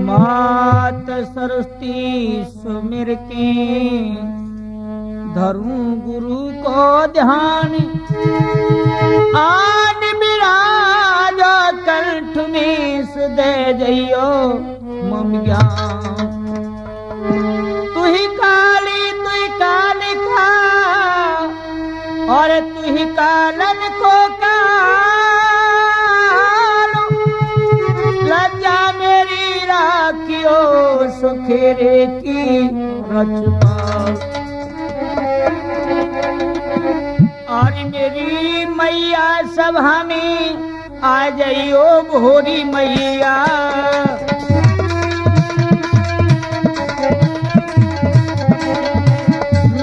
मात सरस्वती सुमिर के धरूं गुरु को ध्यान आन विराज कंठ में दे जइयो मम ज्ञान। तू ही कालिका और तू ही कालन को कालो लज्जा मेरी राखियो सुखेरे की रचना। और मेरी मैया सभा में आ जाइयो भोरी मैया।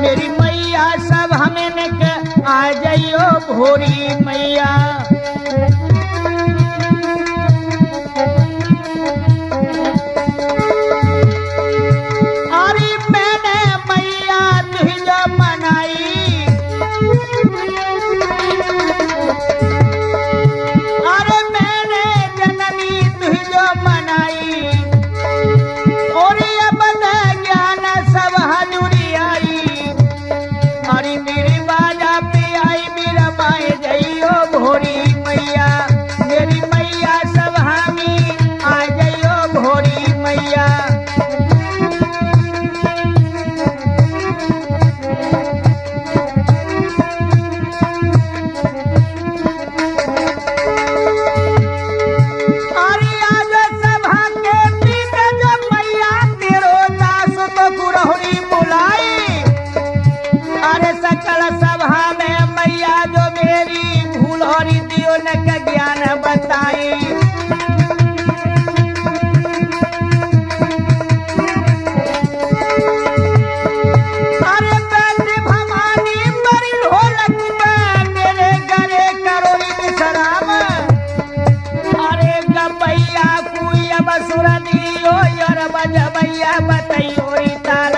मेरी मैया सभा में आ जाइयो भोरी मैया। अरे मैंने मैया तुझे मनाई, अरे मैंने जननी तुझे मनाई और ये बता ज्ञान सब हजूरी आई। अरे मेरी बाजा पे आई मेरा माए जइयो भोरी मैया। मेरी मैया सब हामी आ जइयो भोरी मैया। अरे आज सभा के पीछे जब मैया तेरो दास तो गुरहरी बुलाई। अरे सकल सभा में मैया जो मेरी भूल और दियो न का ज्ञान बताई। अरे बैठी भवानी बड़ी ढोलक में मेरे गले करोड़ी विश्राम। अरे गपैया कुई बसुर दियो यार बजबैया बताइयो ताल।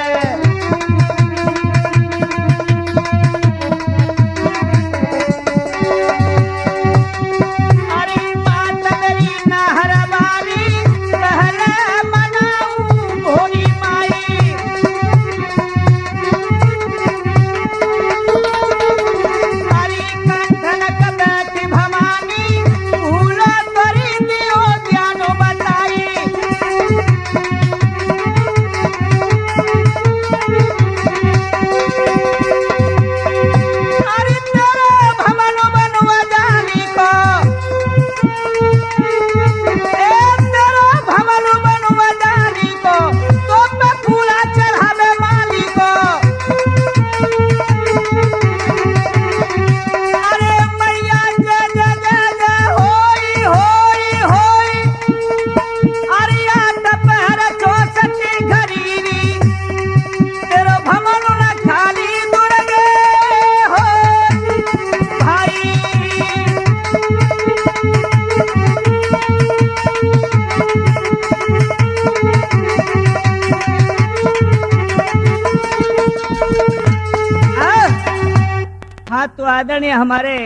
तो आदरणीय हमारे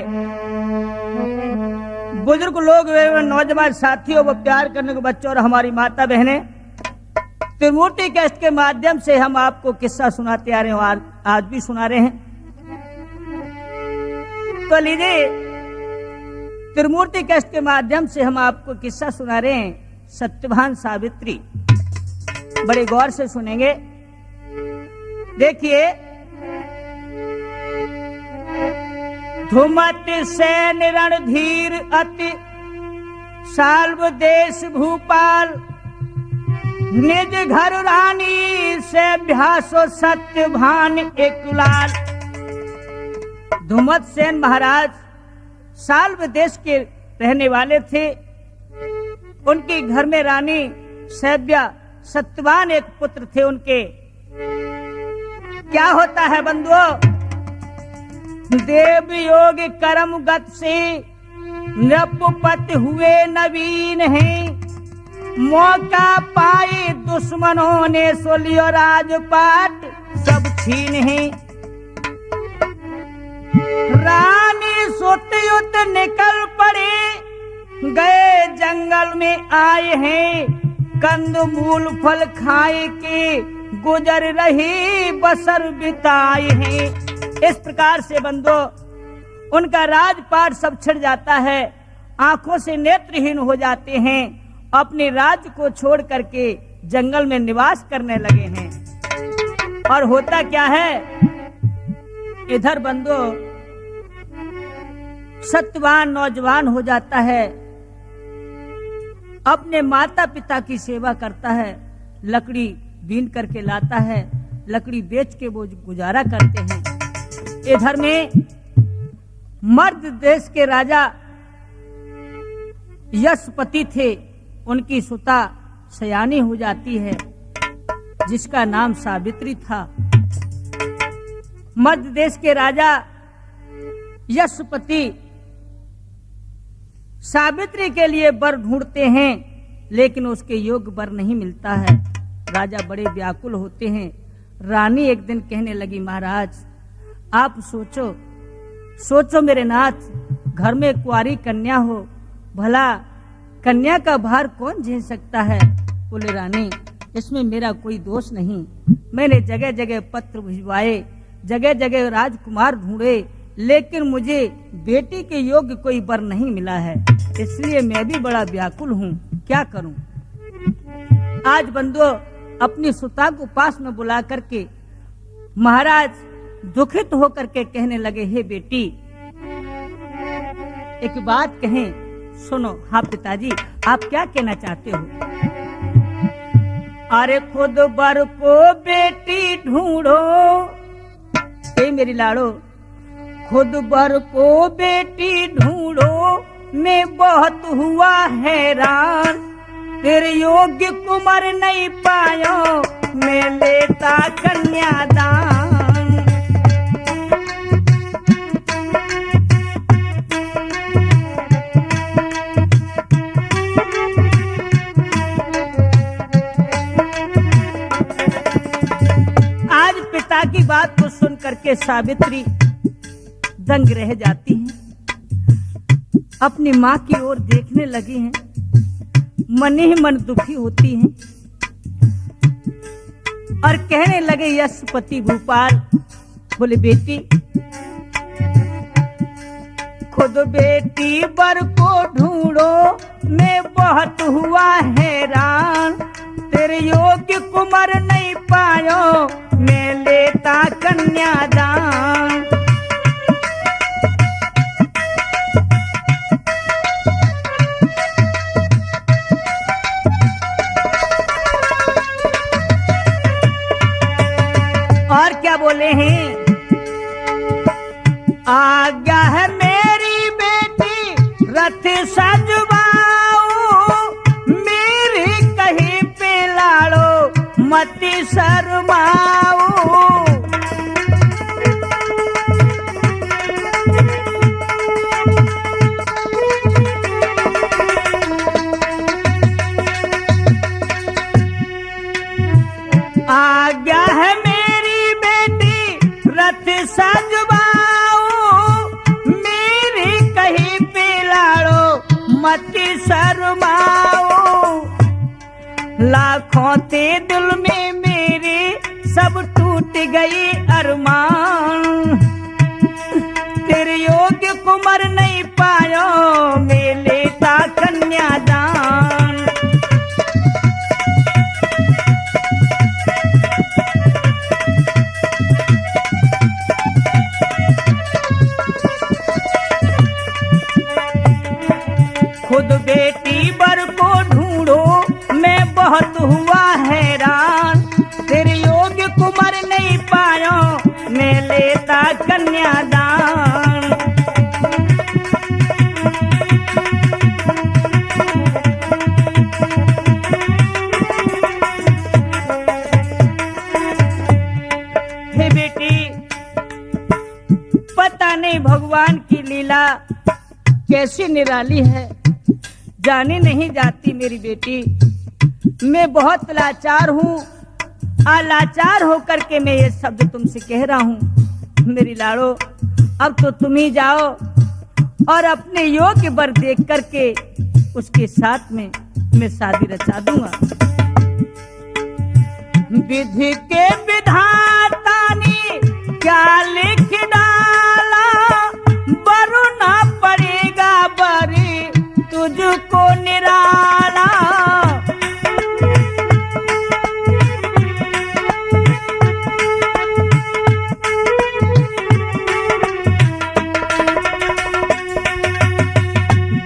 बुजुर्ग लोग व नौजवान साथियों व प्यार करने के बच्चों और हमारी माता बहनें, त्रिमूर्ति कैस्ट के माध्यम से हम आपको किस्सा सुनाते आ रहे हैं और आज भी सुना रहे हैं। तो लीजिए, त्रिमूर्ति कैस्ट के माध्यम से हम आपको किस्सा सुना रहे हैं सत्यवान सावित्री। बड़े गौर से सुनेंगे। देखिए, धुमत सैन रणधीर अति साल्व देश भूपाल निज घर रानी से भ्यासो सत्यभान एकलाल। धुमत सेन महाराज साल्व देश के रहने वाले थे। उनके घर में रानी सैव्या सत्यवान एक पुत्र थे उनके। क्या होता है बंधुओं, देव योग कर्म गत से नृपपति हुए नवीन हैं। मौका पाए दुश्मनों ने सोलियो राजपाट सब छीन है। रानी सुत निकल पड़ी, गए जंगल में आए हैं, कंद मूल फल खाए के गुजर रही बसर बिताए हैं। इस प्रकार से बंदो उनका राजपाट सब छिड़ जाता है, आंखों से नेत्रहीन हो जाते हैं, अपने राज्य को छोड़ करके जंगल में निवास करने लगे हैं। और होता क्या है, इधर बंदो सत्यवान नौजवान हो जाता है, अपने माता पिता की सेवा करता है, लकड़ी बीन करके लाता है, लकड़ी बेच के वो गुजारा करते हैं। इधर में मर्द देश के राजा यशपति थे, उनकी सुता सयानी हो जाती है, जिसका नाम सावित्री था। मध्य देश के राजा यशपति सावित्री के लिए वर ढूंढते हैं, लेकिन उसके योग्य वर नहीं मिलता है। राजा बड़े व्याकुल होते हैं। रानी एक दिन कहने लगी, महाराज आप सोचो सोचो मेरे नाथ, घर में कुंवारी कन्या हो, भला कन्या का भार कौन झेल सकता है। बोले रानी इसमें मेरा कोई दोष नहीं, मैंने जगह जगह पत्र भिजवाए, जगह जगह राजकुमार ढूंढे, लेकिन मुझे बेटी के योग्य कोई वर नहीं मिला है, इसलिए मैं भी बड़ा व्याकुल हूँ, क्या करूँ। आज बंदो अपनी सुता को पास में बुला करके महाराज दुखित होकर के कहने लगे, हे बेटी एक बात कहें, सुनो। हाँ पिताजी आप क्या कहना चाहते हो। अरे खुद वर को बेटी ढूंढो, ए मेरी लाड़ो, खुद वर को बेटी ढूंढो, मैं बहुत हुआ हैरान, तेरे योग्य कुमार नहीं पायो, मैं लेता कन्यादान। आज पिता की बात को सुन करके सावित्री दंग रह जाती हैं, अपनी माँ की ओर देखने लगी हैं, मन ही मन दुखी होती हैं और कहने लगे यशपति भूपाल, बोले बेटी खुद बेटी वर को ढूंढो, मैं बहुत हुआ हैरान, तेरे योग्य कुमार नहीं पायो, मैं लेता कन्यादान। और क्या बोले हैं, आज्ञा है मेरी बेटी रथ सजवाओ, मेरी कहीं पे लाड़ो मति शर्माओ। आज्ञा है सजवाओ, मेरी कहीं पे लाड़ो मति शर्माओ, लाखों ते दिल में मेरे सब टूट गई अरमान, तेरे योग्य कुमार नहीं पायो, मैं लेता कन्यादान। खुद बेटी वर को ढूंढो, मैं बहुत हुआ हैरान, तेरे योग्य कुमार नहीं पायो, मैं लेता कन्यादान। हे बेटी पता नहीं भगवान की लीला कैसी निराली है, जाने नहीं जाती मेरी बेटी। मैं बहुत लाचार हूँ, लाचार होकर के मैं ये शब्द तुमसे कह रहा हूँ। मेरी लाड़ो, अब तो तुम ही जाओ और अपने योग्य वर देख करके उसके साथ में मैं शादी रचा दूंगा। विधि के विधाता ने क्या लिख डाला, वरुणा पड़ेगा बरी तुझको निराला।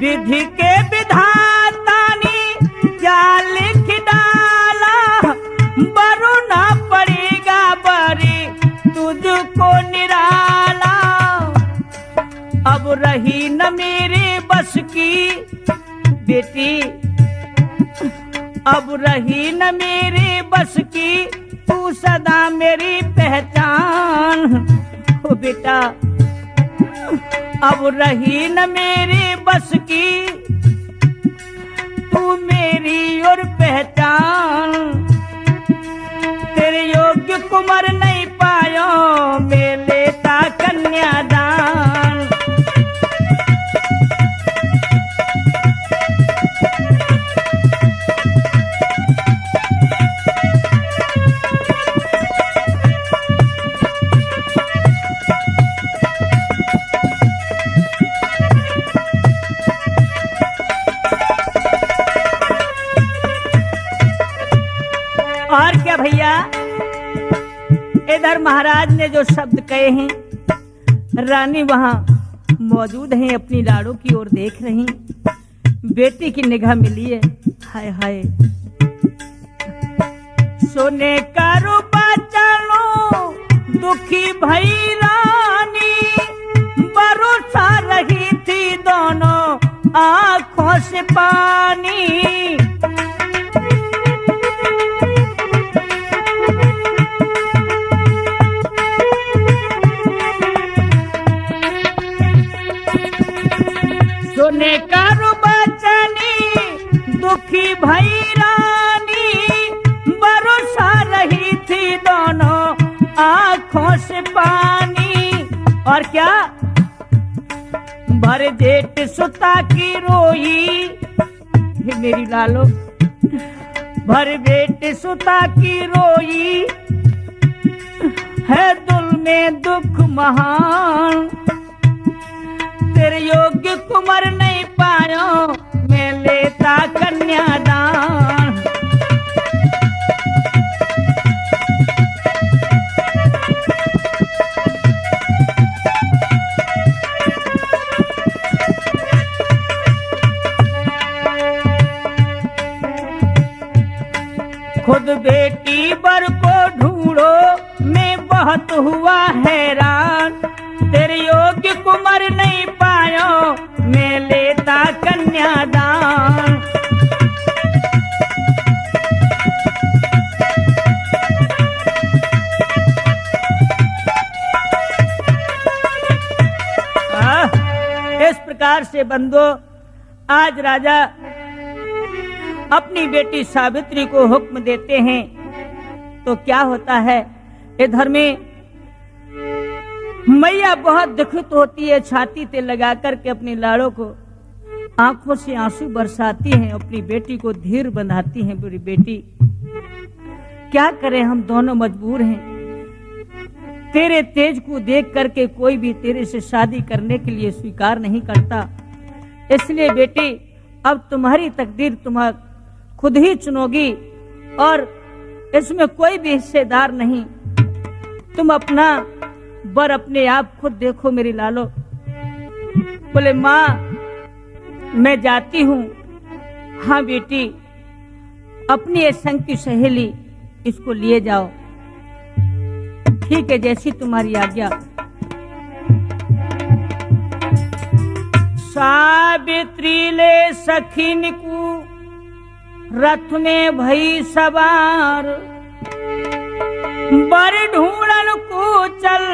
विधि के विधाता ने क्या लिख डाला, वरुणा पड़ेगा बरी तुझको निराला। अब रही न मेरे बस की बेटी, अब रही न मेरे बस की, तू सदा मेरी पहचान। ओ बेटा, अब रही न मेरी बस की, तू मेरी और पहचान। तेरे योग्य कुंवर नहीं पायो, मैं लेता कन्यादान। और क्या भैया, इधर महाराज ने जो शब्द कहे हैं, रानी वहां मौजूद हैं, अपनी लाड़ों की ओर देख रही। बेटी की निगाह मिली है, हाय हाय। सोने का रूपा चलो दुखी भई रानी, भरोसा रही थी दोनों आंखों से पानी। सोने का बचनी दुखी भई रानी, भरोसा रही थी दोनों आंखों से पानी। और क्या, भर जेठ सुता की रोई, मेरी लालो, भर जेठ सुता की रोई, है दिल में दुख महान। तेरे योग्य कुंवर नहीं पायो, मैं लेता कन्यादान। खुद बेटी बर को ढूंढो, मैं बहुत हुआ हैरान। तेरे योग्य कुंवर नहीं पायो, मैं लेता कन्यादान। इस प्रकार से बंदो, आज राजा अपनी बेटी सावित्री को हुक्म देते हैं तो क्या होता है, इधर में मैया बहुत दुखित होती है, छाती पे लगा करके अपनी लाड़ों को आंखों से आंसू बरसाती हैं, अपनी बेटी को धीर बंधाती हैं। बुरी बेटी, क्या करें, हम दोनों मजबूर हैं। तेरे तेज को देख करके कोई भी तेरे से शादी करने के लिए स्वीकार नहीं करता। इसलिए बेटी, अब तुम्हारी तकदीर तुम खुद ही चुनोगी और इसमें कोई भी हिस्सेदार नहीं। तुम अपना वर अपने आप खुद देखो मेरी लालो। बोले माँ, मैं जाती हूँ। हाँ बेटी, अपनी संग की सहेली इसको लिए जाओ। ठीक है, जैसी तुम्हारी आज्ञा। सावित्री ले सखिन को रथ में भई सवार, बर ढूंढन को चल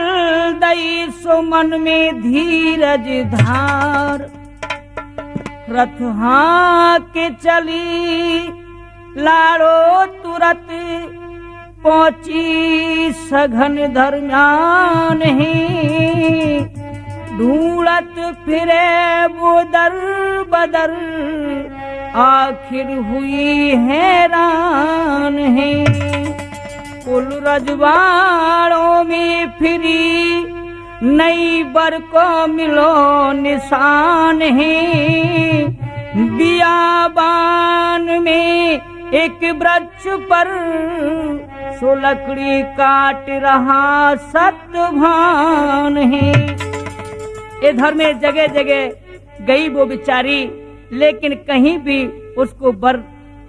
दई, सो मन में धीरज धार। रथ हाँ के चली लाड़ो तुरत, पहुंची सघन दरम्यान ही ढूंढत फिरे वो दर बदर आखिर हुई हैरान है। कुल रजवाड़ों में फिरी नई बर को मिलो निशान है। बियाबान में एक वृक्ष पर सो लकड़ी काट रहा सतभान है। इधर में जगह जगह गई वो बेचारी, लेकिन कहीं भी उसको बर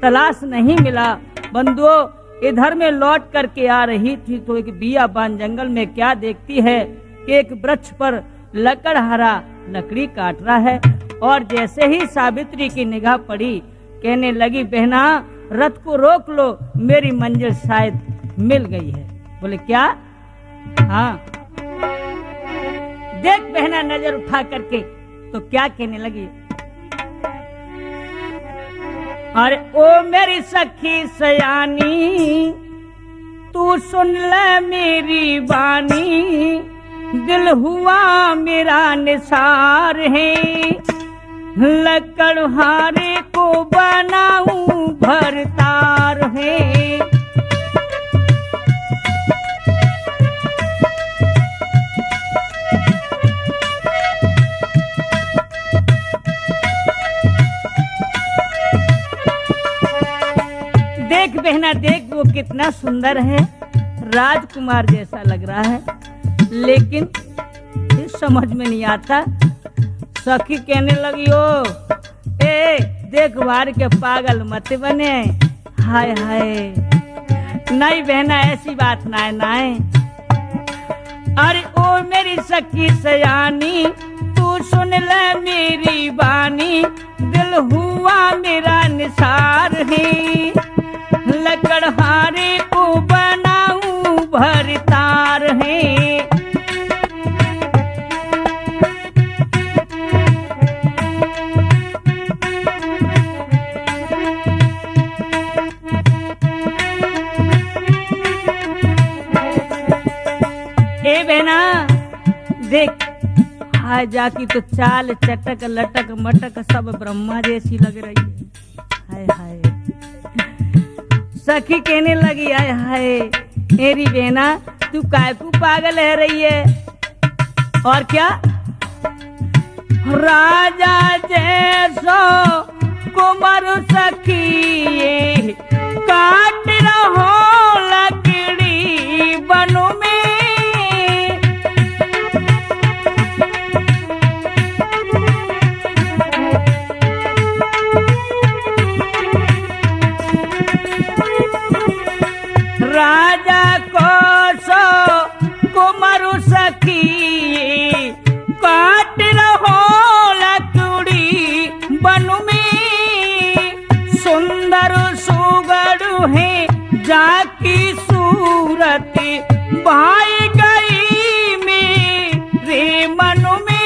तलाश नहीं मिला। बंधुओं, इधर में लौट करके आ रही थी तो एक बियाबान जंगल में क्या देखती है कि एक वृक्ष पर लकड़हारा लकड़ी काट रहा है। और जैसे ही सावित्री की निगाह पड़ी, कहने लगी, बहना रथ को रोक लो, मेरी मंजिल शायद मिल गई है। बोले क्या? हाँ, देख बहना नजर उठा करके। तो क्या कहने लगी, अरे ओ मेरी सखी सयानी, तू सुन ले मेरी बानी, दिल हुआ मेरा निसार है, लकड़हारे को बनाऊं भरतार है। देख बहना देख, वो कितना सुंदर है, राजकुमार जैसा लग रहा है, लेकिन समझ में नहीं आता। सखी कहने लगी, ओ ए देख बार के पागल मत बने। हाय हाय, नहीं बहना ऐसी बात ना है, ना है। अरे ओ मेरी सखी सयानी, तू सुन ले मेरी बानी, दिल हुआ मेरा निसार है, लकड़हारे को बनाऊं भरतार है। ए बहना देख, हाय जाकी तो चाल चटक लटक मटक सब ब्रह्मा जैसी लग रही है। हाय हाय, सखी कहने लगी, हाय हाय मेरी बहना, तू काय को पागल है रही है। और क्या, राजा जैसो कुमार सखी, काट रहो लकड़ी बनो में, राजा को सो कुमारू सखी, काट रहो लकड़ी बनु में, सुंदर सुगड़ है जाकी सूरत, भाई गई मेरे मनु में।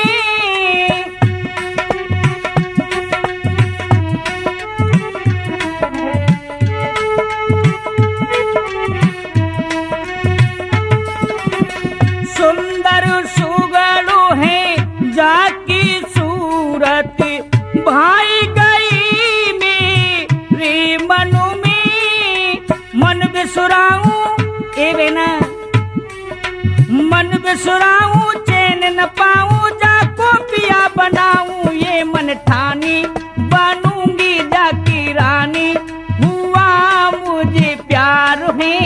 सुंदर सुगड़ो है जाकी सूरत, भाई गई मेरे मनु में, मन बिसुराऊं ए बेना, मन बिसुराऊं चैन न पाऊं, जाको पिया बनाऊं ये मन ठानी, बनूंगी जाकी रानी, हुआ मुझे प्यार है,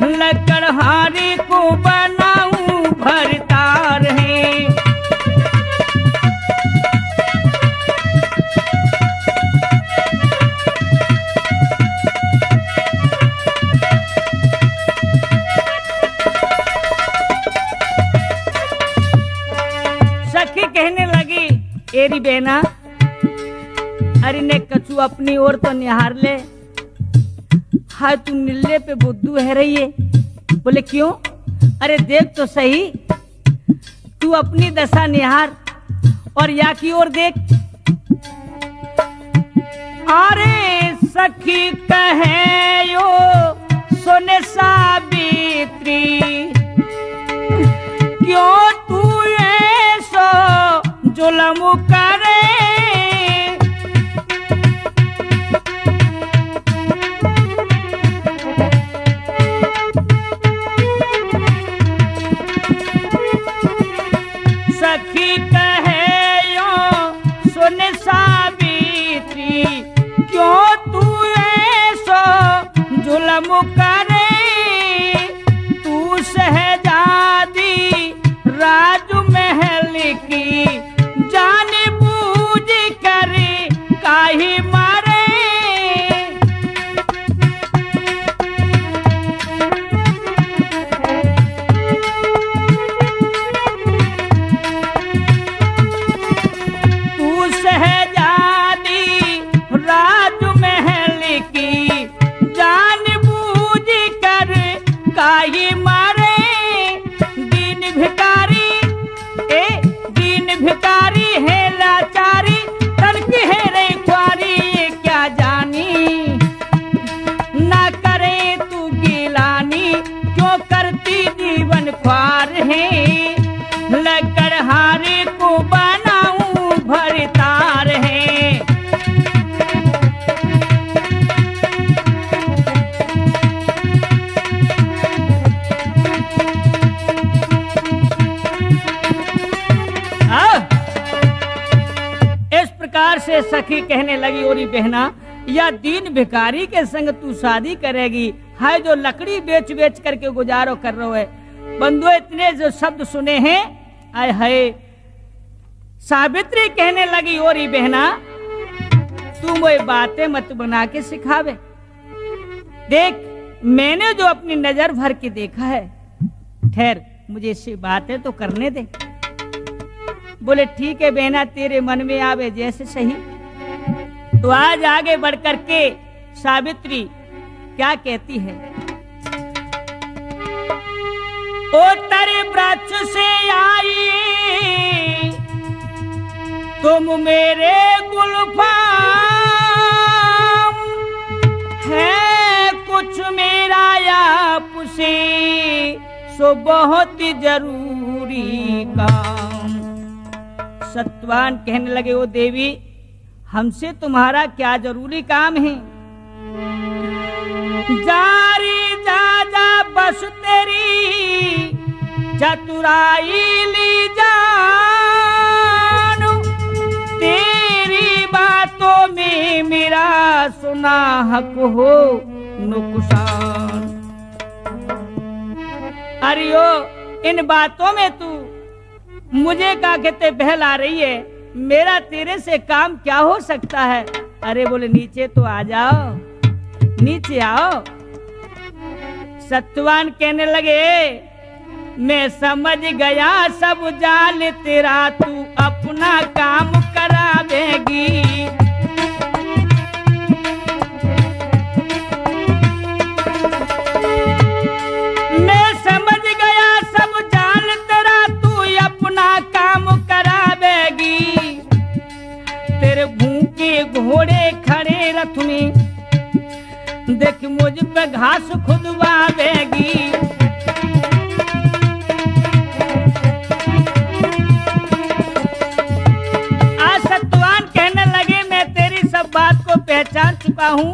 लकड़हारे को बनाऊं भरतार है। सखी कहने लगी, एरी बेना, अरे ने कछु अपनी ओर तो निहार ले। हाय तू नीले पे बुद्धू है रही है। बोले क्यों? अरे देख तो सही, तू अपनी दशा निहार और या की ओर देख। अरे सखी कहे यो सुन सावित्री क्यों तू ऐसो जुल्म करे सखी कहे यो सुन सावित्री क्यों तू ऐसो जुल्म करे तू शहजादी राजमहल की जान बूझ कर काहे मारे तू शहजादी राजमहल की जान बूझ कर काहे मारे दीन भिकारी दीन भिकारी है लाचारी तनक है रे ख्वारी ये क्या जानी ना करे तू गिलानी क्यों करती जीवन ख्वार है लकर हारे को बनाऊं भरतार है इस प्रकार से सखी कहने लगी ओरी बहना या दीन भिखारी के संग तू शादी करेगी है जो लकड़ी बेच बेच करके गुजारो कर रहे है बंधु इतने जो शब्द सुने हैं आय हाय सावित्री कहने लगी ओरी बहना तू वो बातें मत बना के सिखावे देख मैंने जो अपनी नजर भर के देखा है ठहर मुझे ऐसी बातें तो करने दे बोले ठीक है बहना तेरे मन में आवे जैसे सही तो आज आगे बढ़ करके सावित्री क्या कहती है उत्तर वृक्ष से आई तुम मेरे गुलफाम है कुछ मेरा आपसे सो बहुत जरूरी काम सत्यवान कहने लगे ओ देवी हमसे तुम्हारा क्या जरूरी काम है जारी जा बस तेरी चतुराई ली जान तेरी बातों में मेरा सुना हक हो नुकसान अरे ओ इन बातों में तू मुझे क्या कहते बहला रही है मेरा तेरे से काम क्या हो सकता है अरे बोले नीचे तो आ जाओ नीचे आओ सत्यवान कहने लगे मैं समझ गया सब जाल तेरा तू अपना काम करावेगी मैं समझ गया सब जाल तेरा तू अपना काम करावेगी तेरे भूखे घोड़े खड़े रथ में देख मुझ पे घास खुदवावेगी आज सत्यवान कहने लगे मैं तेरी सब बात को पहचान चुका हूँ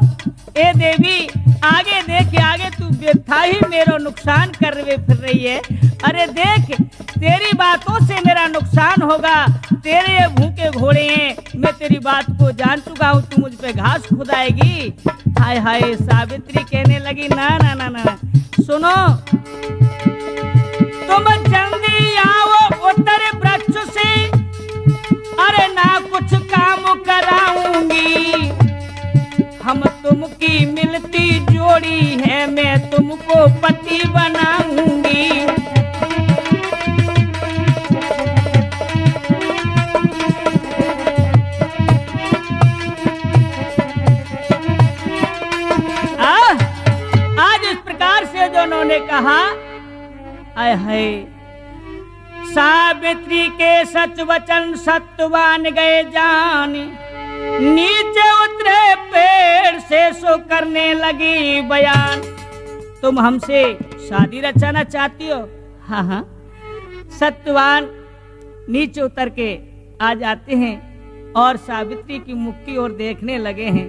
ए देवी आगे देख आगे तू बेथा ही मेरा नुकसान कर रहे फिर रही है अरे देख तेरी बातों से मेरा नुकसान होगा तेरे ये भूखे घोड़े हैं मैं तेरी बात को जान चुका हूँ तू मुझ पे घास खुदाएगी हाय हाय सावित्री कहने लगी ना ना ना ना सुनो तुम जल्दी आओ उत्तर वृक्ष से अरे ना कुछ काम कराऊंगी हम तुमकी मिलती जोड़ी है मैं तुमको पति बनाऊंगी उन्होंने कहा आय हाय सावित्री के सच वचन सत्यवान गए जान नीचे उतरे पेड़ से सो करने लगी बयान तुम हमसे शादी रचाना चाहती हो? हाँ हाँ। सत्यवान नीचे उतर के आ जाते हैं और सावित्री की मुख की ओर देखने लगे हैं।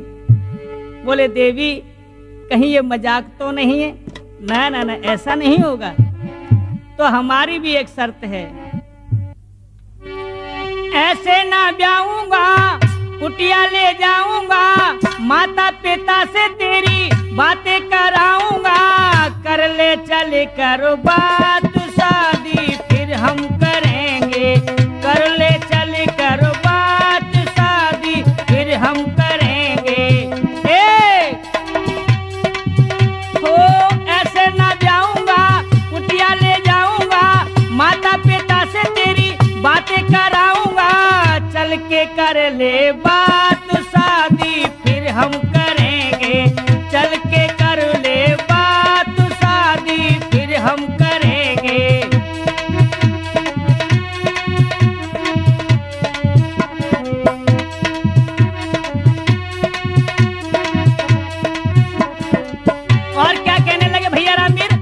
बोले देवी, कहीं ये मजाक तो नहीं है? ना ना ना, ऐसा नहीं होगा। तो हमारी भी एक शर्त है, ऐसे ना ब्याऊंगा, कुटिया ले जाऊंगा, माता पिता से तेरी बातें कराऊंगा, कर ले चल कर बात शादी फिर हम करेंगे, कर ले चल कर बात शादी फिर हम करेंगे। ऐसे ना जाऊंगा, कुटिया ले जाऊंगा, माता पिता से तेरी बातें कराऊंगा, चल के कर ले बात शादी फिर हम करेंगे, चल के कर ले बात शादी फिर हम करेंगे। और क्या कहने लगे भैया रामवीर?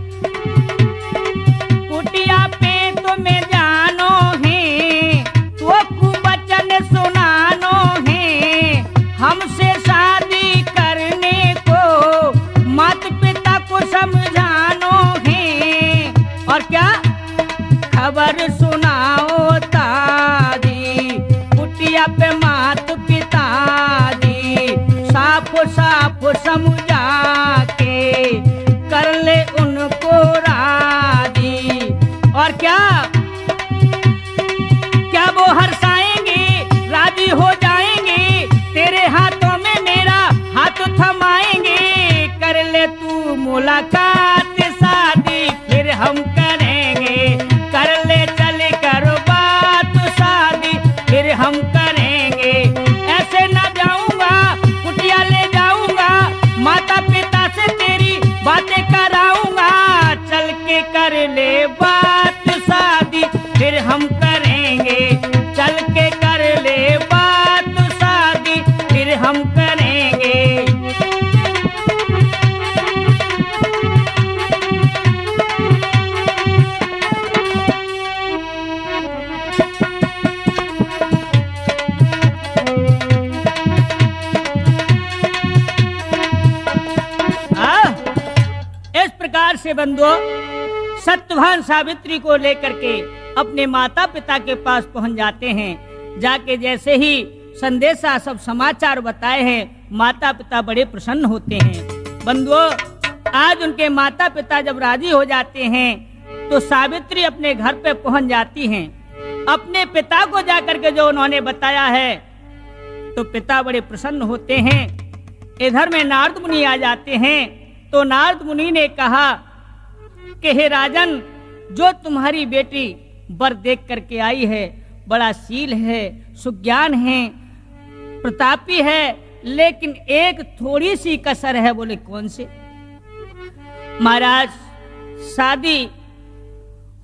कुटिया पे तुम्हें जानो है, तो कुवचन सुनानो है, हमसे शादी करने को माता पिता को समझानो है। और क्या खबर सुनाओ ताजी, कुटिया पे माता पिता जी, साफ साफ समझा के कर ले उनको राजी। और क्या क्या वो हर्षाएंगे, राजी हो जाएंगे, तेरे हाथों में मेरा हाथ थमाएंगे, कर ले तू मुलाकात शादी फिर हम करेंगे, कर ले चल कर बात शादी फिर हम करेंगे। ऐसे ना जाऊंगा, कुटिया ले जाऊंगा, माता पिता से तेरी बातें कराऊंगा, चल के कर ले बात शादी फिर हम करेंगे, चल के कर ले बात शादी फिर हम करेंगे। इस प्रकार से बंधुओं, सत्यवान सावित्री को लेकर के अपने माता पिता के पास पहुंच जाते हैं। जाके जैसे ही संदेशा सब समाचार बताए हैं, माता पिता बड़े प्रसन्न होते हैं। बंधुओं, आज उनके माता पिता जब राजी हो जाते हैं तो सावित्री अपने घर पे पहुंच जाती हैं। अपने पिता को जाकर के जो उन्होंने बताया है तो पिता बड़े प्रसन्न होते हैं। इधर में नारद मुनि आ जाते हैं तो नारद मुनि ने कहा कि हे राजन, जो तुम्हारी बेटी वर देख करके आई है, बड़ा शील है, सुज्ञान है, प्रतापी है, लेकिन एक थोड़ी सी कसर है। बोले कौन से? महाराज, शादी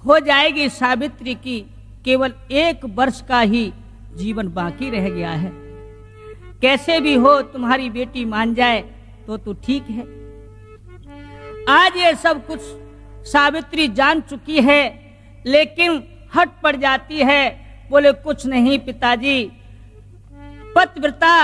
हो जाएगी सावित्री की, केवल 1 वर्ष का ही जीवन बाकी रह गया है। कैसे भी हो तुम्हारी बेटी मान जाए तो ठीक है। आज ये सब कुछ सावित्री जान चुकी है, लेकिन हट पड़ जाती है। बोले कुछ नहीं पिताजी, पतिव्रता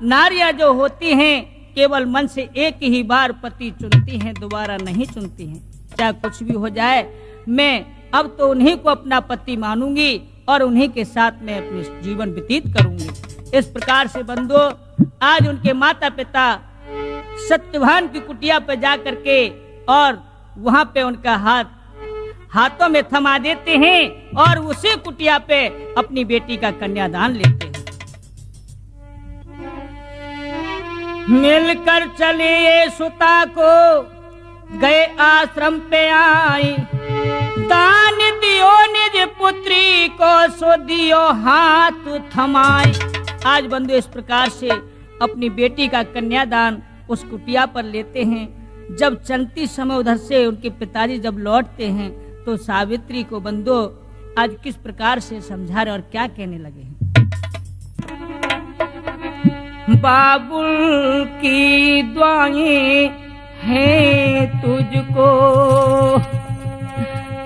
नारियां जो होती हैं केवल मन से एक ही बार पति चुनती हैं, दोबारा नहीं चुनती हैं। चाहे कुछ भी हो जाए, मैं अब तो उन्हीं को अपना पति मानूंगी और उन्हीं के साथ मैं अपने जीवन व्यतीत करूंगी। इस प्रकार से बंधुओं, आज उनके माता पिता सत्यवान की कुटिया पर जा करके और वहां पे उनका हाथों में थमा देते हैं और उसी कुटिया पे अपनी बेटी का कन्यादान लेते हैं। मिलकर चले सुता को गए आश्रम पे आई, दान दियो निज पुत्री को सो दियो हाथ थमाए। आज बंधु इस प्रकार से अपनी बेटी का कन्यादान उस कुटिया पर लेते हैं। जब चलती समय उधर से उनके पिताजी जब लौटते हैं तो सावित्री को बंधु आज किस प्रकार से समझा रहे और क्या कहने लगे हैं। बाबुल की दुआएं है तुझको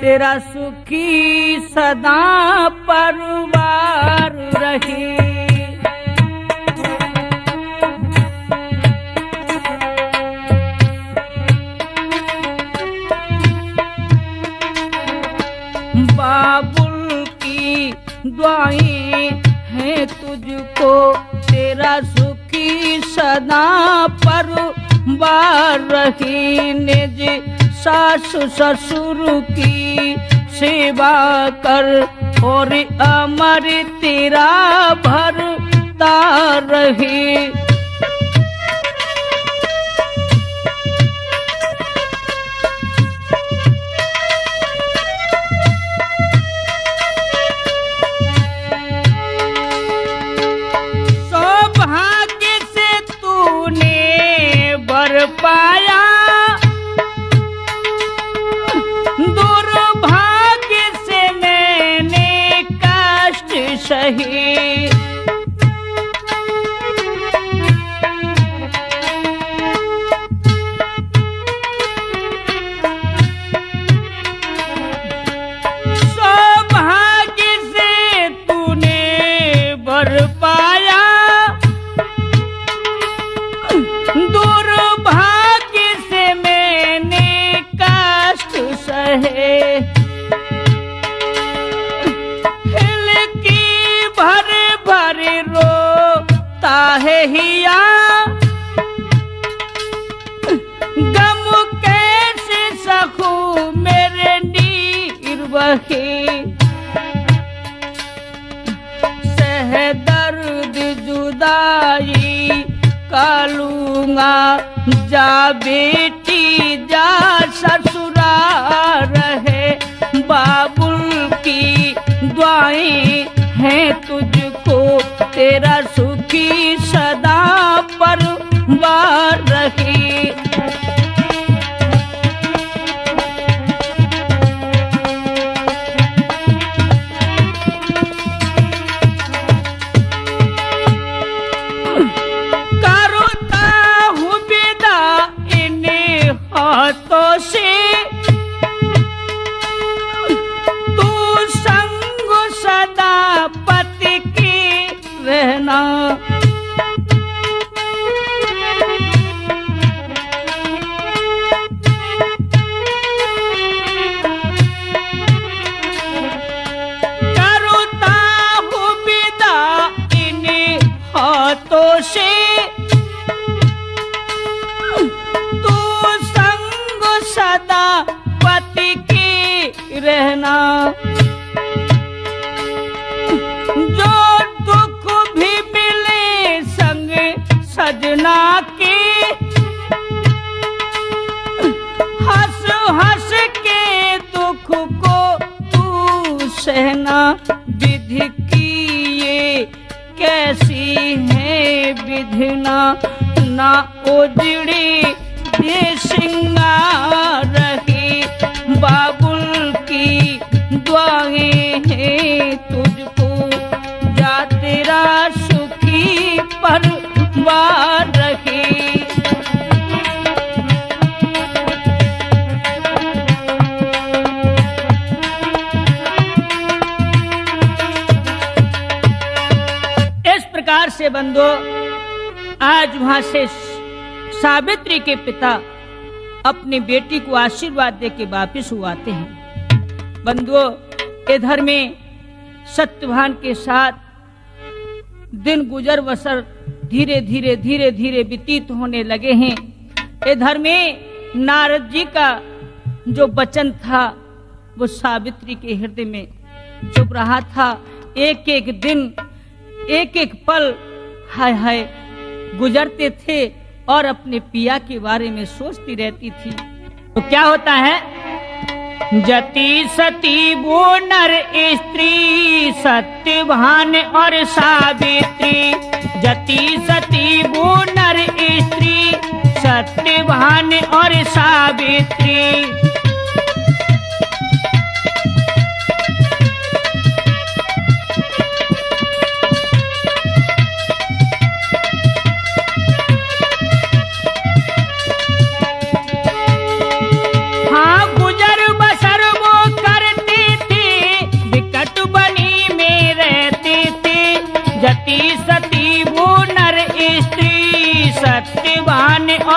तेरा सुखी सदा परिवार रहे। बाबुल की दुआएं हैं तुझको तेरा सुखी सदा परिवार रहे। निज सास ससुर की सेवा कर और अमर तेरा भरता रहे। सौभाग्य से तूने बर पाया दुर्भाग्य से मैंने कष्ट सहे। सौभाग्य से तूने बर पाया दुर्भाग्य से मैंने कष्ट सहे। हिल की भर भर रोता है हिया गम कैसे सकूं मेरे नीर बहे। सह दर्द जुदाई कालूंगा जा बेटी जा ससुराल रहे। बाबुल की दुआएं हैं तुझको तेरा सुखी सदा परिवार रहे। हाथों से तू संग सदा पति की रहना। करता हूँ विदा इन हाथों से सदा पति की रहना। जो दुख भी मिले संग सजना के हंस हंस के दुख को तू सहना। विधि की ये कैसी है विधना ना उजड़ी ये सिंगार रही। बाबुल की दुआएं हैं तुझको जा तेरा सुखी परिवार रहे। इस प्रकार से बंधुओं आज वहां से सावित्री के पिता अपनी बेटी को आशीर्वाद देके वापिस हुए आते हैं। बंधुओं इधर में सत्यवान के साथ दिन गुजर बसर धीरे धीरे धीरे धीरे व्यतीत होने लगे हैं। इधर में नारद जी का जो वचन था वो सावित्री के हृदय में चुभ रहा था। एक एक दिन एक एक पल हाय हाय गुजरते थे और अपने पिया के बारे में सोचती रहती थी। तो क्या होता है, जति सती वो नर स्त्री सत्यवान और सावित्री। जति सती वो नर स्त्री सत्यवान और सावित्री।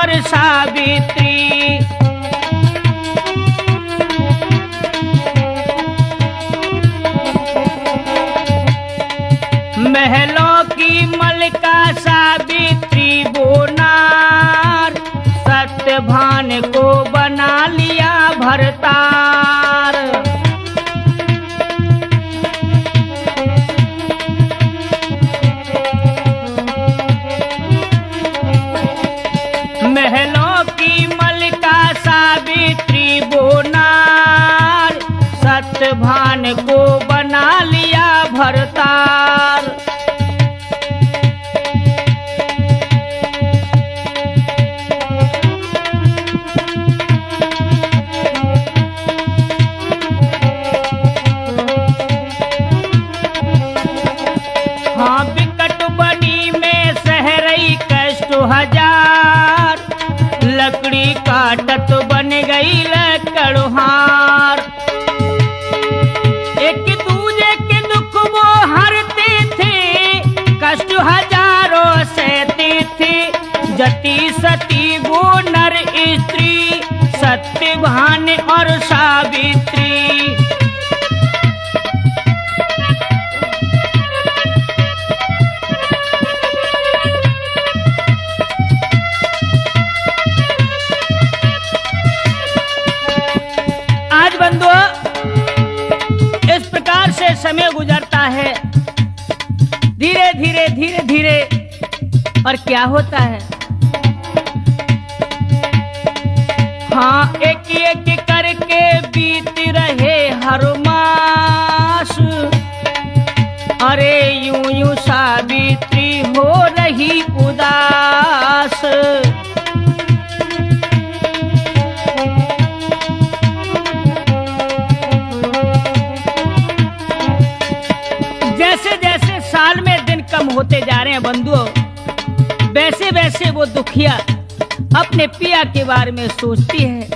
और सावित्री। महलों की मलिका सावित्री वो नार, सत्यभान को बना लिया भरतार। महलों की मलिका सावित्री वो नार, सत्यभान को बना लिया भरतार। हाँ विकट बनी में सह रही कष्ट हजार, लकड़ी काटत बन गई लकड़हार। एक दूजे के दुख वो हरते थे, कष्ट हजारों सहते थे। जति सती वो नर स्त्री, सत्यभान और सावित्री। इस प्रकार से समय गुजरता है धीरे धीरे धीरे धीरे, और क्या होता है? हाँ एक एक करके बीत रहे हर मास, अरे यूं यूं सावित्री हो रही उदास। जैसे जैसे साल में दिन कम होते जा रहे हैं बंधुओं, वैसे वैसे वो दुखिया अपने पिया के बारे में सोचती है।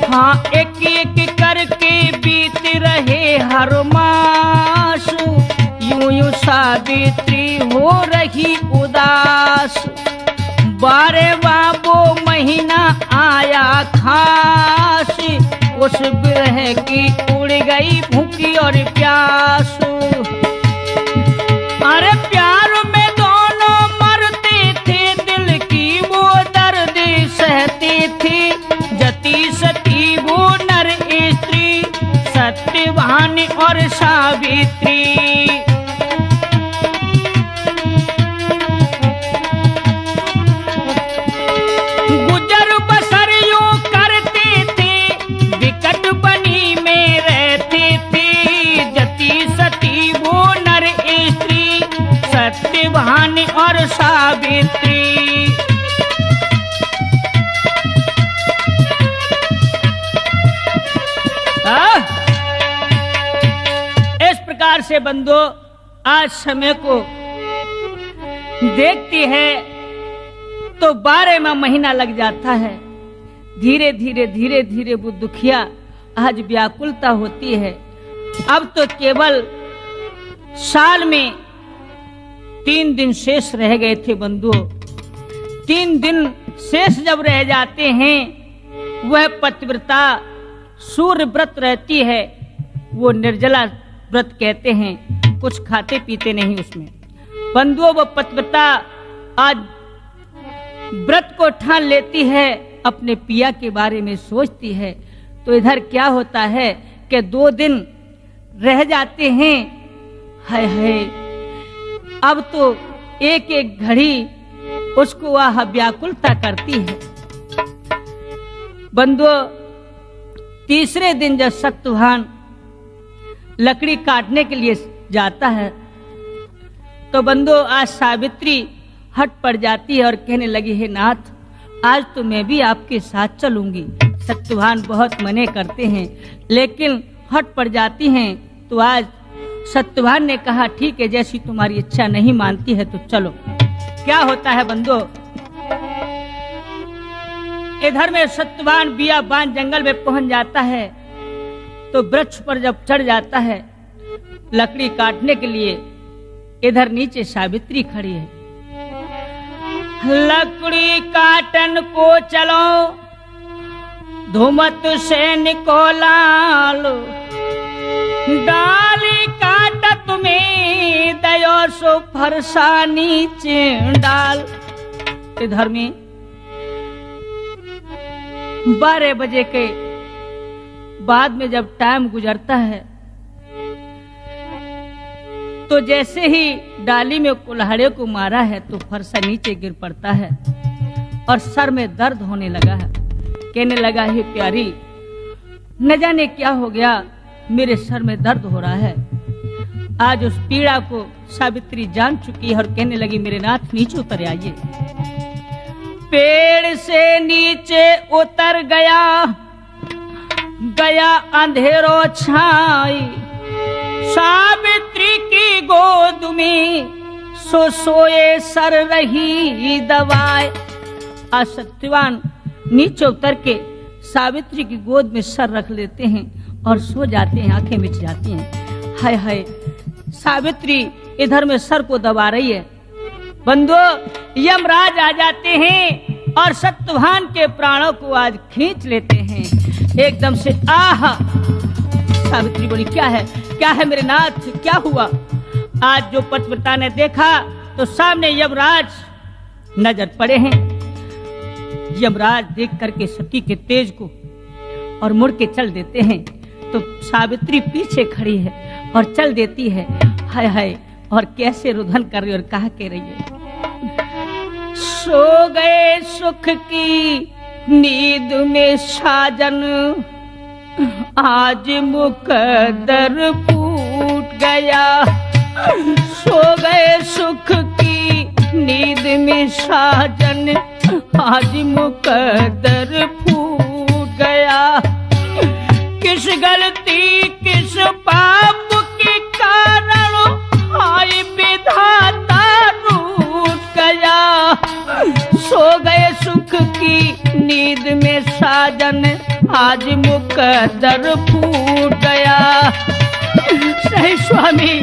हाँ एक एक करके बीत रहे हर मास, यूं यूं सावित्री हो रही उदास। 12वां वो महीना आया खास, उस बिरह की उड़ गई भूखी और प्यास। अरे प्यार में दोनों मरते थे, दिल की वो दर्द सहती थी। जति सती वो नर स्त्री, सत्यभान और सावित्री। गुजर बसर यूं करते थे, विकट बनी में रहते थे। जति सती वो नर स्त्री, सत्यभान और सावित्री। इस प्रकार से बंधु आज समय को देखती है तो 12वां महीना लग जाता है। धीरे धीरे धीरे धीरे वो दुखिया आज व्याकुलता होती है। अब तो केवल साल में 3 दिन शेष रह गए थे बंधुओं। 3 दिन शेष जब रह जाते हैं, वह पतिव्रता सूर्य व्रत रहती है, वो निर्जला व्रत कहते हैं, कुछ खाते पीते नहीं उसमें। बंधुओं वो पतिव्रता आज व्रत को ठान लेती है, अपने पिया के बारे में सोचती है। तो इधर क्या होता है कि 2 दिन रह जाते हैं। हाय हाय, अब तो एक एक घड़ी उसको वह व्याकुलता करती है। बंधुओं तीसरे दिन जब सत्यभान लकड़ी काटने के लिए जाता है, तो बंधुओं आज सावित्री हट पड़ जाती है और कहने लगी, हे नाथ आज तो मैं भी आपके साथ चलूंगी। सत्यभान बहुत मने करते हैं, लेकिन हट पड़ जाती हैं। तो आज सत्यभान ने कहा, ठीक है, जैसी तुम्हारी इच्छा नहीं मानती है तो चलो। क्या होता है बंधुओं, इधर में सत्यभान बियाबान जंगल में पहुंच जाता है। तो वृक्ष पर जब चढ़ जाता है लकड़ी काटने के लिए, इधर नीचे सावित्री खड़ी है। लकड़ी काटन को चलो, धुमत से निकोलाल, डाली काट तुम्हें दयो सो फरसा नीचे डाल। इधर में 12 बजे के बाद में जब टाइम गुजरता है तो जैसे ही डाली में कुल्हाड़े को मारा है तो फरसा नीचे गिर पड़ता है और सर में दर्द होने लगा है। कहने लगा, हे प्यारी, न जाने क्या हो गया, मेरे सर में दर्द हो रहा है। आज उस पीड़ा को सावित्री जान चुकी है और कहने लगी, मेरे नाथ नीचे उतर आइए। पेड़ से नीचे उतर गया, गया अंधेरो छाई, सावित्री की गोद में सोए सर रही दवाई। आज सत्यवान नीचे उतर के सावित्री की गोद में सर रख लेते हैं और सो जाते हैं, आंखें मिट जाती हैं। हाय हाय, सावित्री इधर में सर को दबा रही है। बंधु, यमराज आ जाते हैं और सत्यवान के प्राणों को आज खींच लेते हैं। एकदम से आह, सावित्री बोली, क्या है मेरे नाथ, क्या हुआ? आज जो पतिव्रता ने देखा तो सामने यमराज नजर पड़े हैं। यमराज देख करके सती के तेज को और मुड़ के चल देते हैं तो सावित्री पीछे खड़ी है और चल देती है। हाय हाय, और कैसे रुदन कर रही और कहा कह रही है, सो गए सुख की नींद में साजन, आज मुकद्दर फूट गया। सो गए सुख की नींद में साजन, आज मुकद्दर फूट गया। किस गलती किस पाप के कारण हाय विधाता रूठ गया। सो गए सुख की नींद में साजन, आज मुकद्दर फूट गया। सही स्वामी,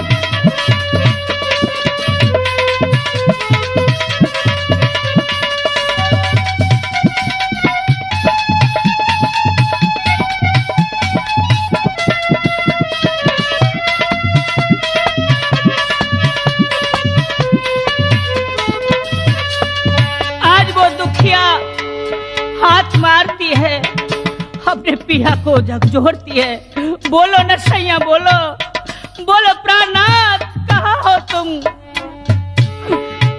मारती है, अपने पिया को झकझोरती है। बोलो न सैया, बोलो बोलो प्राणनाथ, कहाँ हो तुम?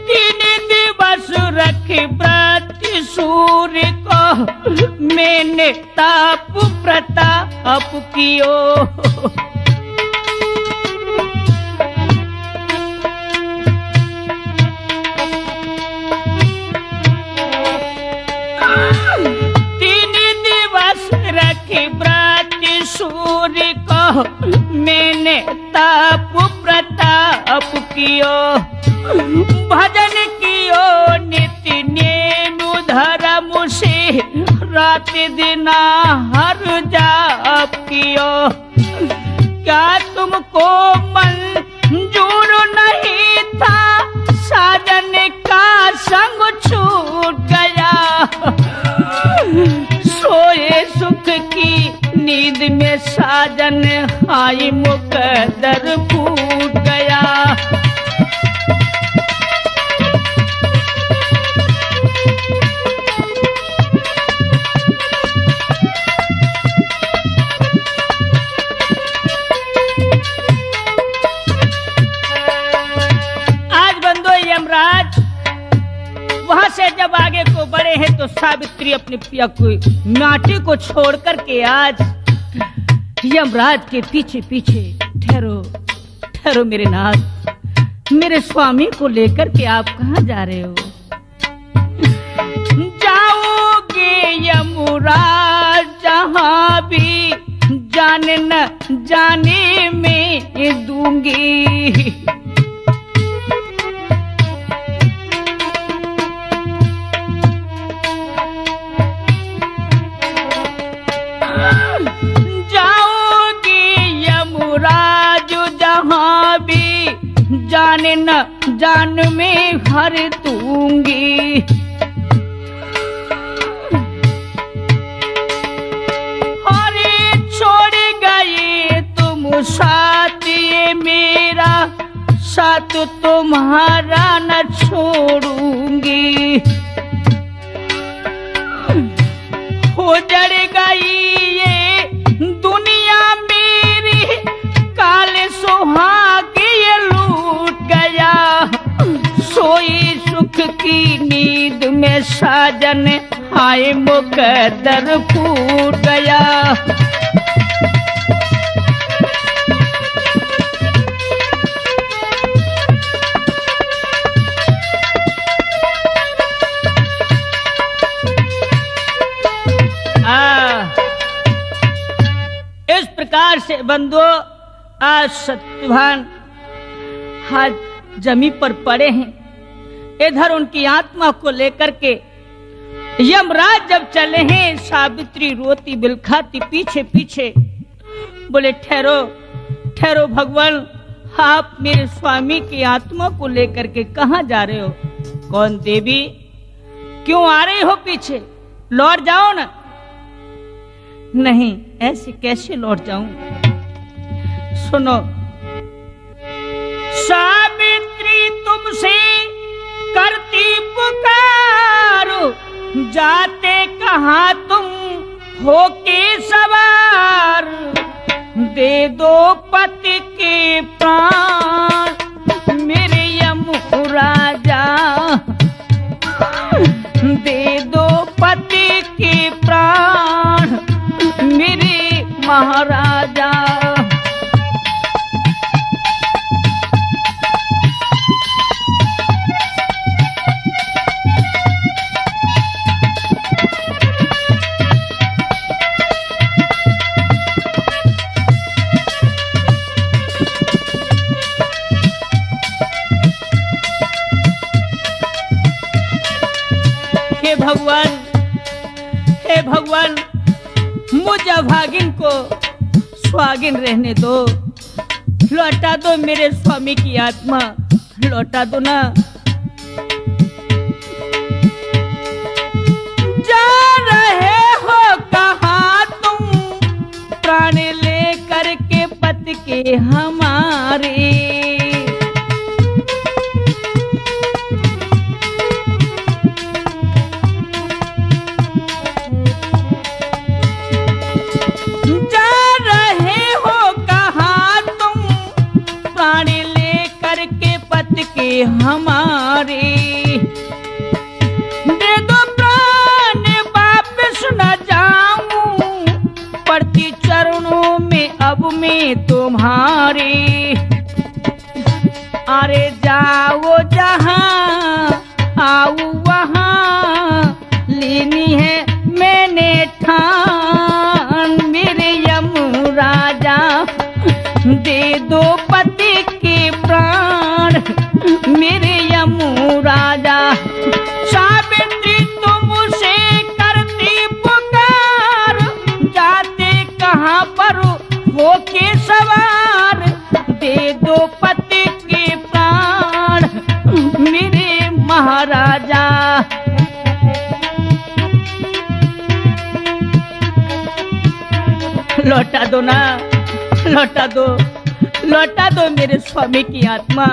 3 दिवस रखी व्रत सूर्य को, मैंने ताप प्रताप कियो। सूर्य को मैंने ताप प्रताप कियो, भजन कियो नित्य नेनु धर्म से, रात दिन हर जाप कियो। क्या तुमको मंजूर नहीं था साजन का संग छूट गया। सोए सुख की नींद में साजन, हाय मुकद्दर फूट गया। आज बंदो यमराज वहां से जब आगे को बढ़े हैं तो सावित्री अपने पिया को माटी को छोड़ करके आज यमराज के पीछे पीछे, ठहरो ठहरो मेरे नाथ, मेरे स्वामी को लेकर के आप कहाँ जा रहे हो? जाओगे यमराज जहाँ भी, जाने न जाने में दूंगी। जान न जान में हर दूंगी। अरे छोड़ गए तुम साथ, ये मेरा साथ तुम्हारा न छोड़ूंगी। उजड़ गई ये दुनिया मेरी, काले सुहाग ये लूट गया। सोई सुख की नींद में साजन, आए मुकद्दर फूट गया। इस प्रकार से बंधुओं आज सत्यवान हाथ जमी पर पड़े हैं। इधर उनकी आत्मा को लेकर के यमराज जब चले हैं, सावित्री रोती बिलखाती पीछे पीछे। बोले ठहरो ठहरो भगवान, आप मेरे स्वामी की आत्मा को लेकर के कहां जा रहे हो? कौन देवी, क्यों आ रही हो पीछे? लौट जाओ ना। नहीं, ऐसे कैसे लौट जाऊं? सुनो, सावित्री तुमसे करती पुकारो, जाते कहां तुम होके सवार। दे दो पति के प्राण मेरे यमराजा, दे दो पति के प्राण मेरे महाराजा। हे भगवान, हे भगवान, मुझ अभागिन को स्वागिन रहने दो। लौटा दो मेरे स्वामी की आत्मा, लौटा दो ना। जा रहे हो कहाँ तुम, प्राण लेकर के पति के हमारे। हमारे दे दो प्राण, वापस न जाऊं, पड़ती चरणों में अब मैं तुम्हारे। अरे जाओ जहां आओ वहां, लेनी है मैंने ठान मेरे यमराजा। दे दो पति के प्राण मेरे यमराजा। सावित्री तुमसे करती पुकार, जाते कहां पर होके सवार। दे दो पति के प्राण मेरे महाराजा। लौटा दो ना, लौटा दो, लौटा दो मेरे स्वामी की आत्मा।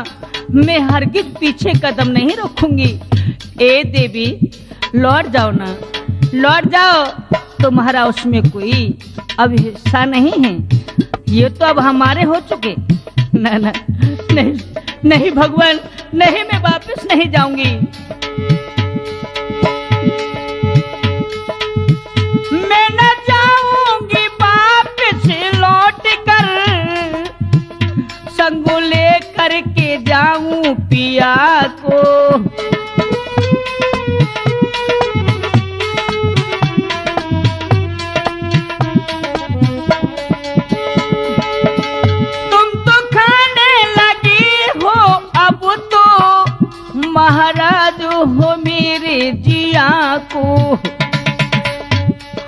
मैं हरगिज पीछे कदम नहीं रखूंगी। ए देवी, लौट जाओ ना, लौट जाओ। तुम्हारा उसमें कोई अब हिस्सा नहीं है, ये तो अब हमारे हो चुके। ना ना, नहीं नहीं भगवान, नहीं, मैं वापस नहीं जाऊंगी। मैं न जाऊंगी वापस लौट कर, संग लेकर के जाऊं पिया को। तुम तो खाने लगी हो अब तो, महाराज हो मेरे जिया को।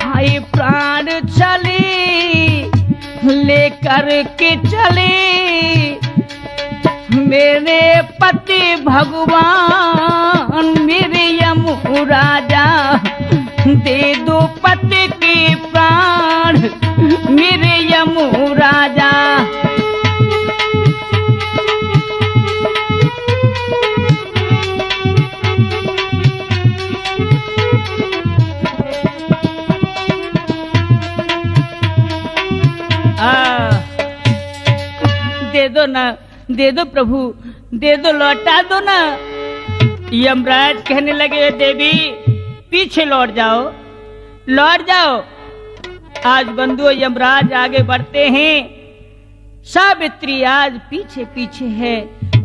हाय प्राण चले लेकर के चले, मेरे पति भगवान मेरे यमराजा, दे दो पति के प्राण मेरे यमराजा। दे दो ना, दे दो प्रभु, दे दो, लौटा दो ना। यमराज कहने लगे, देवी पीछे लौट जाओ, लौट जाओ। आज बंधुओं यमराज आगे बढ़ते हैं, सावित्री आज पीछे पीछे है।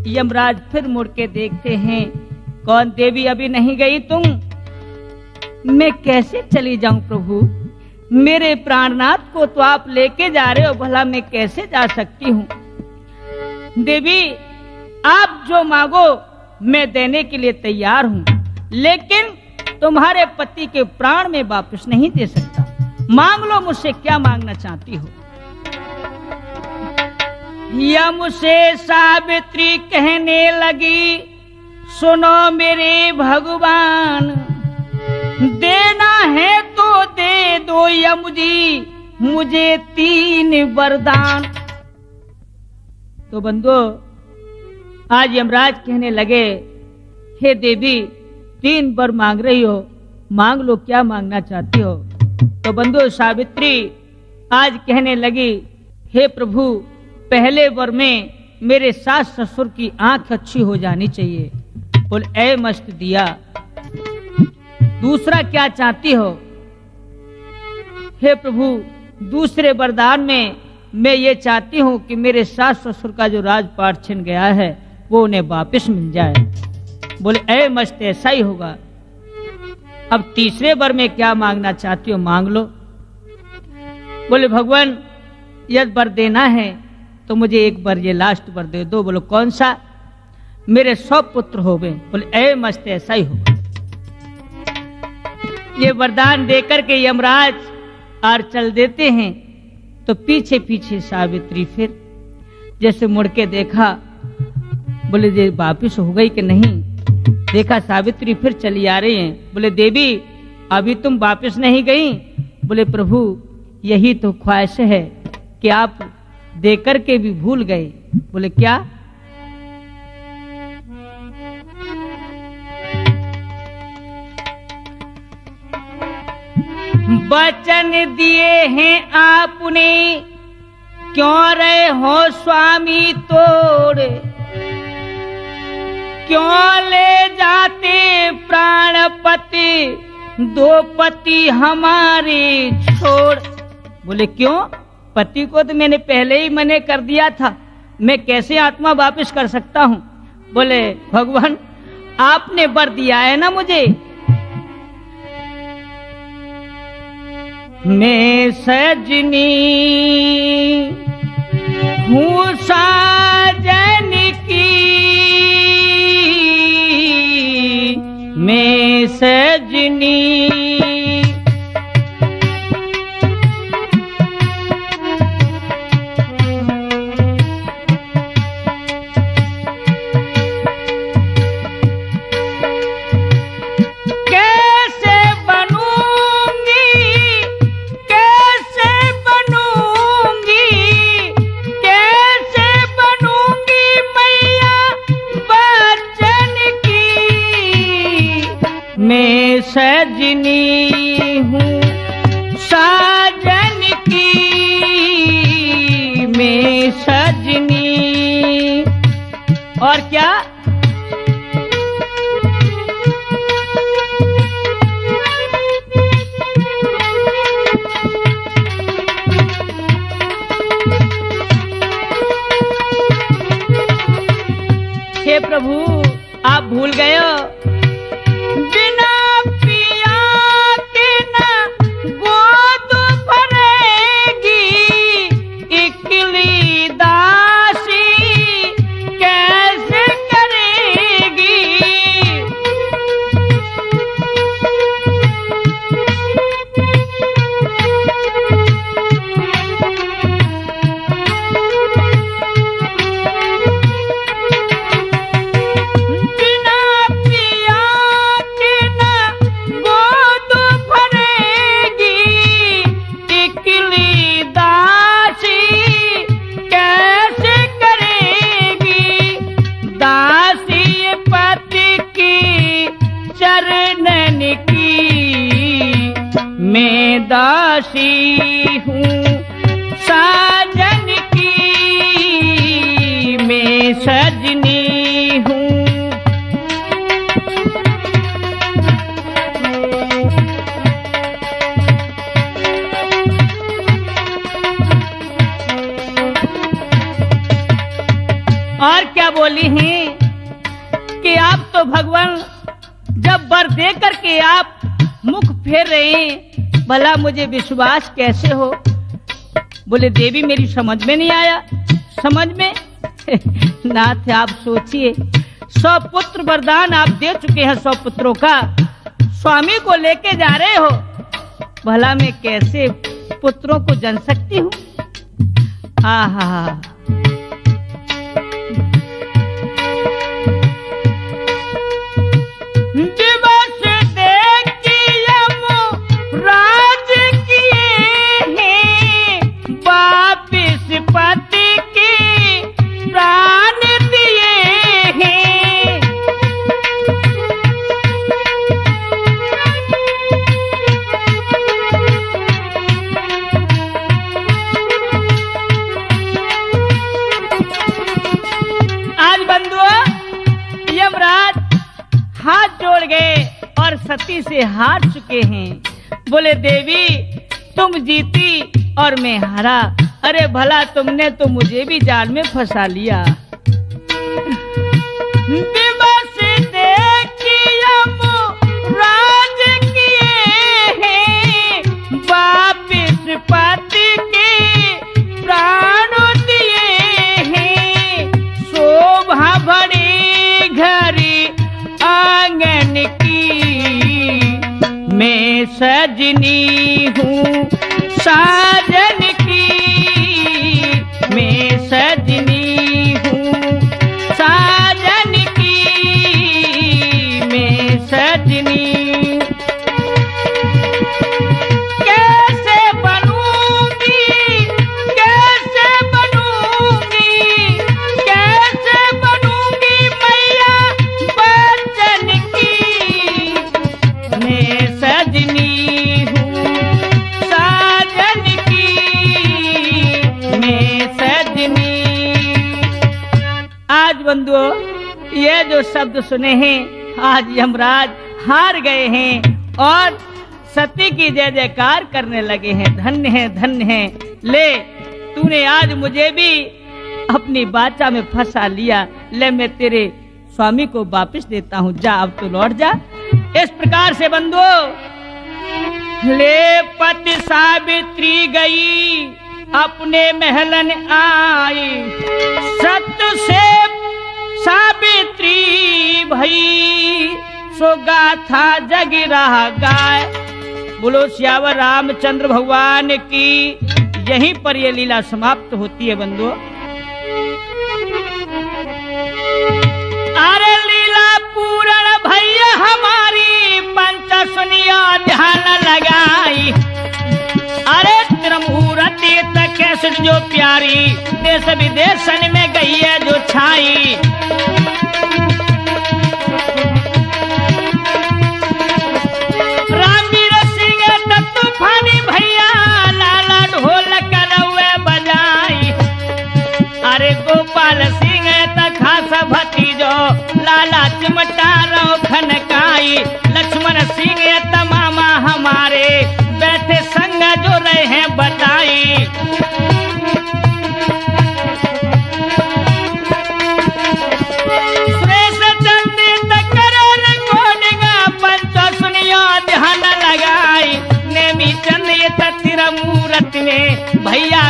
यमराज फिर मुड़ के देखते हैं, कौन देवी अभी नहीं गई तुम? मैं कैसे चली जाऊं प्रभु, मेरे प्राणनाथ को तो आप लेके जा रहे हो, भला मैं कैसे जा सकती हूँ? देवी आप जो मांगो मैं देने के लिए तैयार हूँ, लेकिन तुम्हारे पति के प्राण में वापस नहीं दे सकता। मांग लो मुझसे, क्या मांगना चाहती हो? यम से सावित्री कहने लगी, सुनो मेरे भगवान, देना है तो दे दो यम जी मुझे 3 वरदान। तो बंधुओं आज यमराज कहने लगे, हे देवी 3 वर मांग रही हो, मांग लो, क्या मांगना चाहती हो? तो बंधुओं सावित्री आज कहने लगी, हे प्रभु पहले वर में मेरे सास ससुर की आंख अच्छी हो जानी चाहिए। बोल ऐ मस्त दिया, दूसरा क्या चाहती हो? हे प्रभु दूसरे वरदान में मैं ये चाहती हूँ कि मेरे सास ससुर का जो राजपाट छिन गया है वो उन्हें वापस मिल जाए। बोले ऐ मस्त ऐसा ही होगा। अब तीसरे वर में क्या मांगना चाहती हो, मांग लो। बोले भगवान यदि वर देना है तो मुझे एक बार ये लास्ट वर दे दो। बोलो कौन सा? मेरे 100 पुत्र हो गए। बोले ऐ मस्त ऐसा ही होगा। ये वरदान देकर के यमराज और चल देते हैं। तो पीछे पीछे सावित्री फिर जैसे मुड़ के देखा, बोले ये वापिस हो गई कि नहीं? देखा सावित्री फिर चली आ रही हैं। बोले देवी अभी तुम वापिस नहीं गई? बोले प्रभु यही तो ख्वाहिश है कि आप देकर के भी भूल गए। बोले क्या? वचन दिए हैं आपने, क्यों रहे हो स्वामी तोड़? क्यों ले जाते प्राणपति 2 पति हमारे छोड़? बोले क्यों? पति को तो मैंने पहले ही मने कर दिया था, मैं कैसे आत्मा वापस कर सकता हूँ? बोले भगवान आपने वर दिया है ना मुझे, मैं सजनी हूँ साजन की, मैं सजनी। मैं सजनी हूँ साजन की, मैं सजनी। और क्या? हे प्रभु आप भूल गए हो, दासी हूँ साजन की, मैं सजनी हूँ। और क्या बोली हैं कि आप तो भगवान जब वर दे करके आप मुख फेर रहे हैं, भला मुझे विश्वास कैसे हो? बोले देवी मेरी समझ में नहीं आया। समझ में नाथ आप सोचिए, 100 पुत्र वरदान आप दे चुके हैं, 100 पुत्रों का स्वामी को लेके जा रहे हो, भला मैं कैसे पुत्रों को जन सकती हूँ? आहा दिवस देखिए राज किए हैं, वापिस पति के प्राण दिए हैं। आज बंधुओं यमराज हाथ जोड़ गए और सती से हार चुके हैं। बोले देवी तुम जीती और मैं हारा। अरे भला तुमने तो मुझे भी जाल में फंसा लिया। दिवस देखिए राज किए हैं, वापिस पति के प्राण दिए हैं। शोभा भरी घरी आंगन की, मैं सजनी हूँ साजन की, मैं सजनी हूँ साजन की, मैं सजनी। कैसे बनूंगी, कैसे बनूंगी, कैसे बनूंगी मैया बच्चन की, मैं सजनी हूँ साजन की, मैं सजनी। आज बंधुओं ये जो शब्द सुने हैं, आज यमराज हार गए हैं और सती की जय जयकार करने लगे हैं। धन्य है धन्य है, ले तूने आज मुझे भी अपनी बाचा में फंसा लिया। ले मैं तेरे स्वामी को वापस देता हूँ, जा अब तो लौट जा। इस प्रकार से बंधुओं ले पति सावित्री गई, अपने महलन आई, सत्य से सावित्री भई, सो गाथा जग रहा गाय। बोलो श्यावर रामचंद्र भगवान की। यहीं पर यह लीला समाप्त होती है बंधुओं। अरे लीला पूर्ण भैया हमारी, पंच सुनिया ध्यान लगाई। अरे त्रिमूर्ति तक जो प्यारी, देश विदेशन में गई है जो छाई। रामवीर सिंह तूफानी भैया, लाला ढोल करौए बजाई। अरे गोपाल सिंह खास भतीजो, लाला चिमटा रो खनकाई। लक्ष्मण सिंह तमामा हमारे, बैठे संग जो रहे हैं बताई। सुरेश चंदी तकर कोडिगा, पंच सुनियो ध्यान लगाई। नेमी चंद ये तीर मूरत में भैया